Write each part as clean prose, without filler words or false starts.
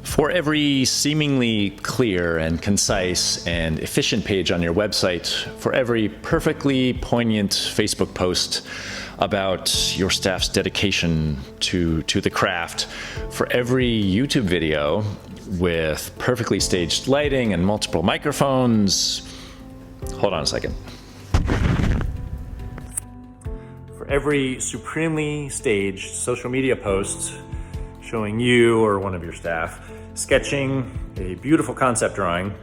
For every seemingly clear and concise and efficient page on your website, for every perfectly poignant Facebook post about your staff's dedication to the craft, for every YouTube video with perfectly staged lighting and multiple microphones, hold on a second. For every supremely staged social media post showing you or one of your staff sketching a beautiful concept drawing.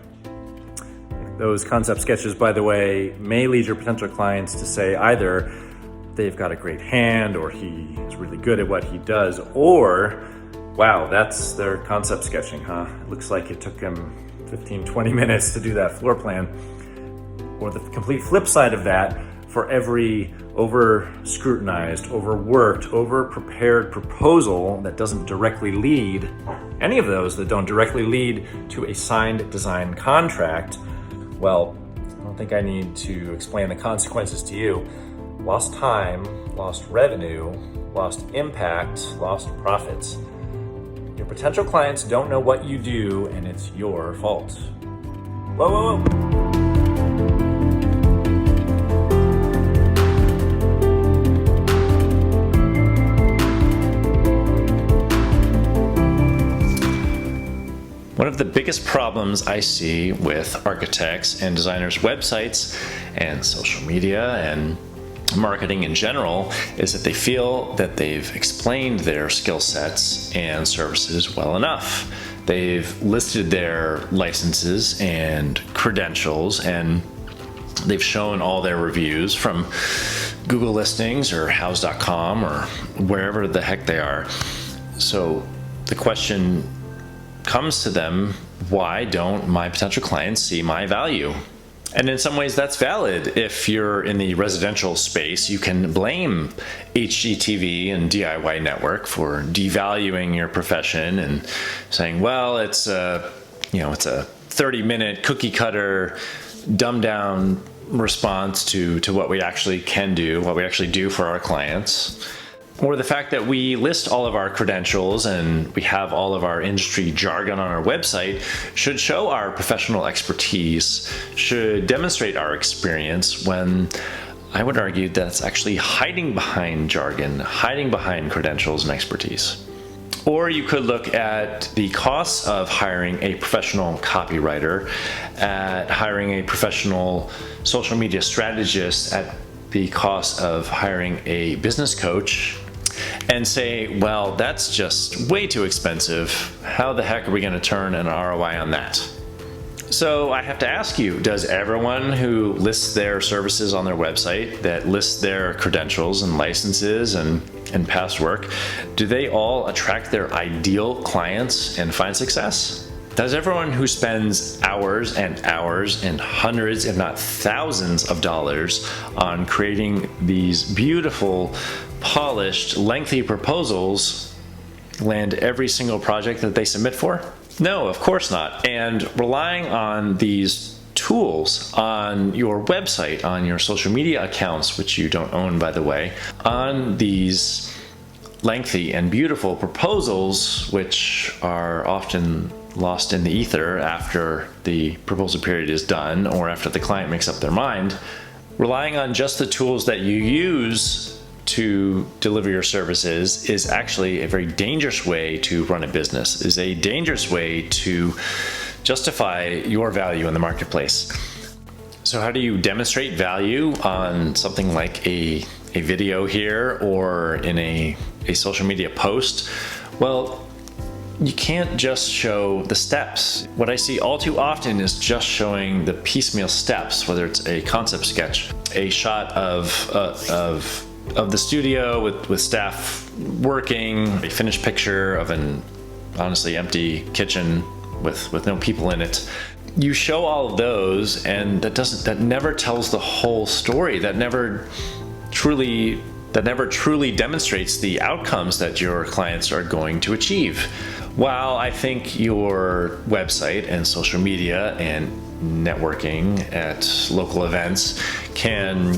Those concept sketches, by the way, may lead your potential clients to say either they've got a great hand or he is really good at what he does, or, wow, that's their concept sketching, huh? It looks like it took him 15, 20 minutes to do that floor plan. Or the complete flip side of that, for every over-scrutinized, overworked, over-prepared proposal that doesn't directly lead, any of those that don't directly lead to a signed design contract, well, I don't think I need to explain the consequences to you. Lost time, lost revenue, lost impact, lost profits. Your potential clients don't know what you do, and it's your fault. Whoa, whoa, whoa. One of the biggest problems I see with architects and designers' websites and social media and marketing in general is that they feel that they've explained their skill sets and services well enough. They've listed their licenses and credentials, and they've shown all their reviews from Google listings or house.com or wherever the heck they are. So the question comes to them, why don't my potential clients see my value? And in some ways that's valid. If you're in the residential space, you can blame HGTV and DIY Network for devaluing your profession and saying, well, it's a 30-minute cookie cutter, dumbed down response to what we actually can do, what we actually do for our clients. Or the fact that we list all of our credentials and we have all of our industry jargon on our website should show our professional expertise, should demonstrate our experience, when I would argue that's actually hiding behind jargon, hiding behind credentials and expertise. Or you could look at the costs of hiring a professional copywriter, at hiring a professional social media strategist, at the cost of hiring a business coach, and say, well, that's just way too expensive. How the heck are we going to turn an ROI on that? So I have to ask you, does everyone who lists their services on their website, that lists their credentials and licenses and past work, do they all attract their ideal clients and find success? Does everyone who spends hours and hours and hundreds, if not thousands of dollars on creating these beautiful, polished, lengthy proposals land every single project that they submit for? No, of course not. And relying on these tools on your website, on your social media accounts, which you don't own, by the way, on these lengthy and beautiful proposals, which are often lost in the ether after the proposal period is done or after the client makes up their mind, relying on just the tools that you use to deliver your services is actually a very dangerous way to run a business, is a dangerous way to justify your value in the marketplace. So how do you demonstrate value on something like a video here or in a social media post? Well, you can't just show the steps. What I see all too often is just showing the piecemeal steps, whether it's a concept sketch, a shot of the studio with staff working, a finished picture of an honestly empty kitchen with no people in it. You show all of those, and that never tells the whole story. That never truly demonstrates the outcomes that your clients are going to achieve. While I think your website and social media and networking at local events can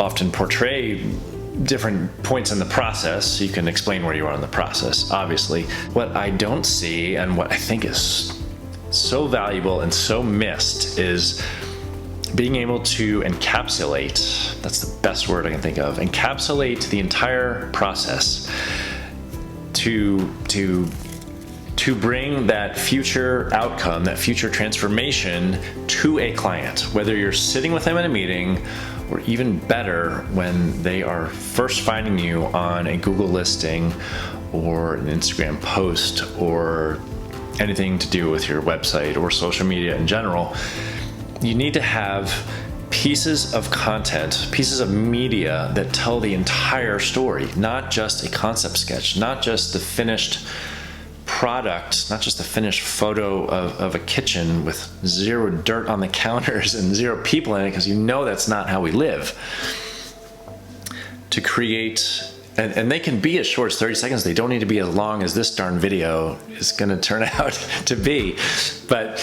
often portray different points in the process, so you can explain where you are in the process, obviously. What I don't see, and what I think is so valuable and so missed, is being able to encapsulate, that's the best word I can think of, encapsulate the entire process to bring that future outcome, that future transformation to a client, whether you're sitting with them in a meeting, or even better, when they are first finding you on a Google listing or an Instagram post or anything to do with your website or social media in general. You need to have pieces of content, pieces of media that tell the entire story, not just a concept sketch, not just the finished product, not just the finished photo of a kitchen with zero dirt on the counters and zero people in it, because you know that's not how we live. To create, and they can be as short as 30 seconds, they don't need to be as long as this darn video is going to turn out to be. But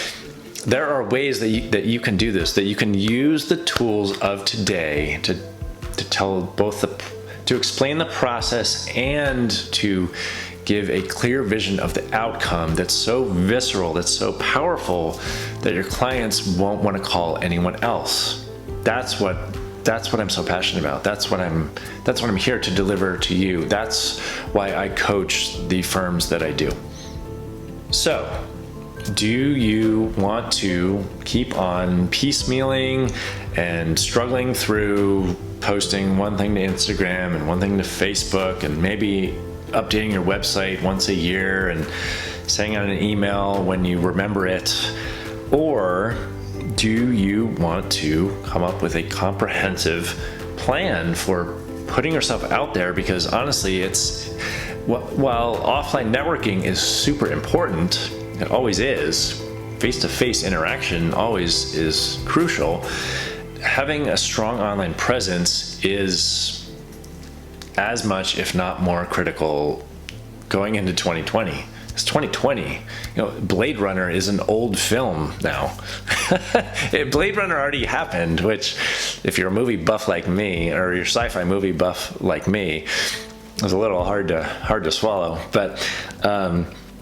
there are ways that you can do this, that you can use the tools of today to tell both to explain the process and to give a clear vision of the outcome that's so visceral, that's so powerful, that your clients won't want to call anyone else. That's what I'm so passionate about. That's what I'm here to deliver to you. That's why I coach the firms that I do. So, do you want to keep on piecemealing and struggling through posting one thing to Instagram and one thing to Facebook, and maybe updating your website once a year and sending out an email when you remember it? Or do you want to come up with a comprehensive plan for putting yourself out there? Because honestly, while offline networking is super important, it always is, face-to-face interaction always is crucial, having a strong online presence is as much, if not more, critical going into 2020. It's 2020. Blade Runner is an old film now. Blade Runner already happened, which, if you're a movie buff like me, or you're sci-fi movie buff like me, is a little hard to swallow. But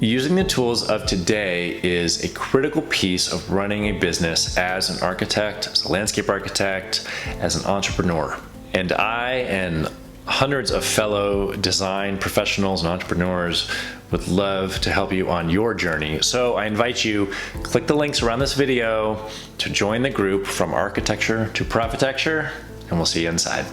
using the tools of today is a critical piece of running a business as an architect, as a landscape architect, as an entrepreneur. And I and hundreds of fellow design professionals and entrepreneurs would love to help you on your journey. So I invite you, click the links around this video to join the group From Architecture to Profitecture, and we'll see you inside.